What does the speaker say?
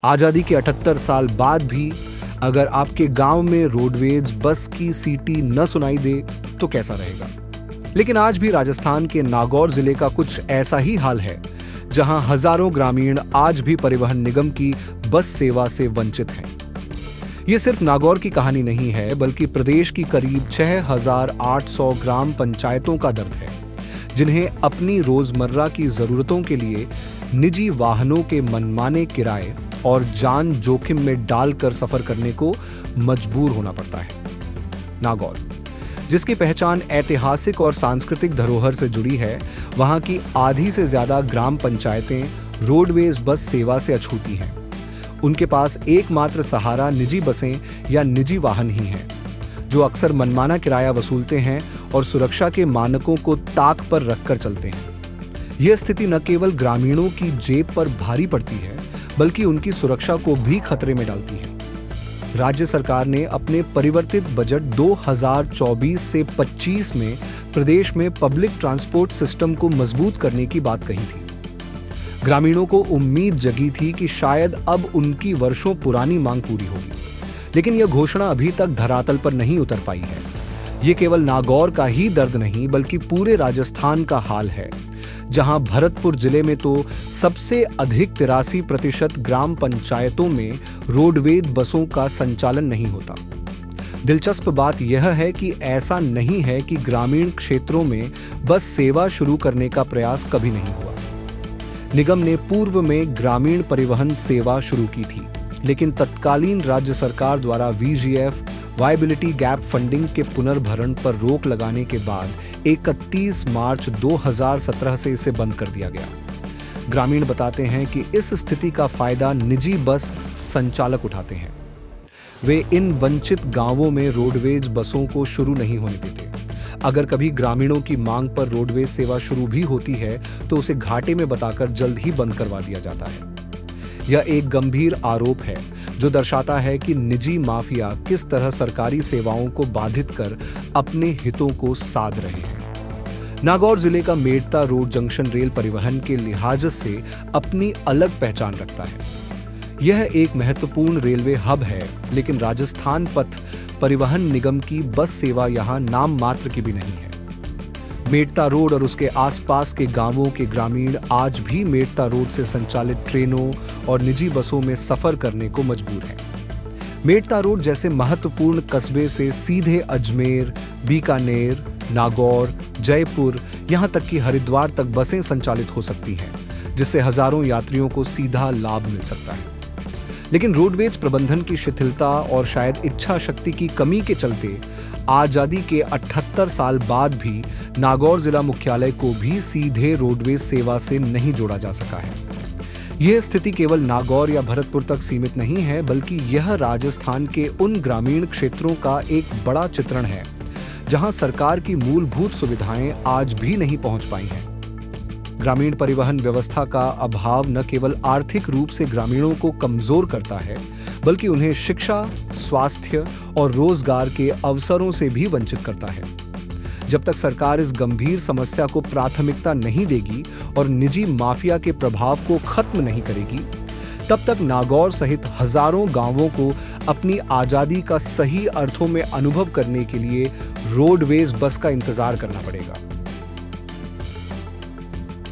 आजादी के 78 साल बाद भी अगर आपके गांव में रोडवेज बस की सीटी न सुनाई दे तो कैसा रहेगा। लेकिन आज भी राजस्थान के नागौर जिले का कुछ ऐसा ही हाल है, जहां हजारों ग्रामीण आज भी परिवहन निगम की बस सेवा से वंचित हैं। ये सिर्फ नागौर की कहानी नहीं है, बल्कि प्रदेश की करीब 6,800 ग्राम पंचायतों का दर्द है, जिन्हें अपनी रोजमर्रा की जरूरतों के लिए निजी वाहनों के मनमाने किराए और जान जोखिम में डालकर सफर करने को मजबूर होना पड़ता है। नागौर, जिसकी पहचान ऐतिहासिक और सांस्कृतिक धरोहर से जुड़ी है, वहां की आधी से ज्यादा ग्राम पंचायतें रोडवेज बस सेवा से अछूती हैं। उनके पास एकमात्र सहारा निजी बसें या निजी वाहन ही हैं, जो अक्सर मनमाना किराया वसूलते हैं और सुरक्षा के मानकों को ताक पर रखकर चलते हैं। यह स्थिति न केवल ग्रामीणों की जेब पर भारी पड़ती है, बल्कि उनकी सुरक्षा को भी खतरे में डालती है। राज्य सरकार ने अपने परिवर्तित बजट 2024 से 25 में प्रदेश में पब्लिक ट्रांसपोर्ट सिस्टम को मजबूत करने की बात कही थी। ग्रामीणों को उम्मीद जगी थी कि शायद अब उनकी वर्षों पुरानी मांग पूरी होगी, लेकिन यह घोषणा अभी तक धरातल पर नहीं उतर पाई है। ये केवल नागौर का ही दर्द नहीं, बल्कि पूरे राजस्थान का हाल है, जहां भरतपुर जिले में तो सबसे अधिक 83% ग्राम पंचायतों में रोडवेज बसों का संचालन नहीं होता। दिलचस्प बात यह है कि ऐसा नहीं है कि ग्रामीण क्षेत्रों में बस सेवा शुरू करने का प्रयास कभी नहीं हुआ। निगम ने पूर्व में ग्रामीण परिवहन सेवा शुरू की थी, लेकिन तत्कालीन राज्य सरकार द्वारा वीजीएफ वायबिलिटी गैप फंडिंग के पुनर्भरण पर रोक लगाने के बाद 31 मार्च 2017 से इसे बंद कर दिया गया। ग्रामीण बताते हैं कि इस स्थिति का फायदा निजी बस संचालक उठाते हैं। वे इन वंचित गांवों में रोडवेज बसों को शुरू नहीं होने देते। अगर कभी ग्रामीणों की मांग पर रोडवेज सेवा शुरू भी होती है, तो उसे घाटे में बताकर जल्द ही बंद करवा दिया जाता है। यह एक गंभीर आरोप है, जो दर्शाता है कि निजी माफिया किस तरह सरकारी सेवाओं को बाधित कर अपने हितों को साध रहे हैं। नागौर जिले का मेड़ता रोड जंक्शन रेल परिवहन के लिहाज से अपनी अलग पहचान रखता है। यह एक महत्वपूर्ण रेलवे हब है, लेकिन राजस्थान पथ परिवहन निगम की बस सेवा यहाँ नाम मात्र की भी नहीं है। मेड़ता रोड और उसके आसपास के गांवों के ग्रामीण आज भी मेड़ता रोड से संचालित ट्रेनों और निजी बसों में सफर करने को मजबूर हैं। मेड़ता रोड जैसे महत्वपूर्ण कस्बे से सीधे अजमेर, बीकानेर, नागौर, जयपुर, यहां तक कि हरिद्वार तक बसें संचालित हो सकती हैं, जिससे हजारों यात्रियों को सीधा लाभ मिल सकता है। लेकिन रोडवेज प्रबंधन की शिथिलता और शायद इच्छा शक्ति की कमी के चलते आजादी के 78 साल बाद भी नागौर जिला मुख्यालय को भी सीधे रोडवेज सेवा से नहीं जोड़ा जा सका है। यह स्थिति केवल नागौर या भरतपुर तक सीमित नहीं है, बल्कि यह राजस्थान के उन ग्रामीण क्षेत्रों का एक बड़ा चित्रण है, जहां सरकार की मूलभूत सुविधाएं आज भी नहीं पहुंच पाई हैं। ग्रामीण परिवहन व्यवस्था का अभाव न केवल आर्थिक रूप से ग्रामीणों को कमजोर करता है, बल्कि उन्हें शिक्षा, स्वास्थ्य और रोजगार के अवसरों से भी वंचित करता है। जब तक सरकार इस गंभीर समस्या को प्राथमिकता नहीं देगी और निजी माफिया के प्रभाव को खत्म नहीं करेगी, तब तक नागौर सहित हजारों गांवों को अपनी आजादी का सही अर्थों में अनुभव करने के लिए रोडवेज बस का इंतजार करना पड़ेगा।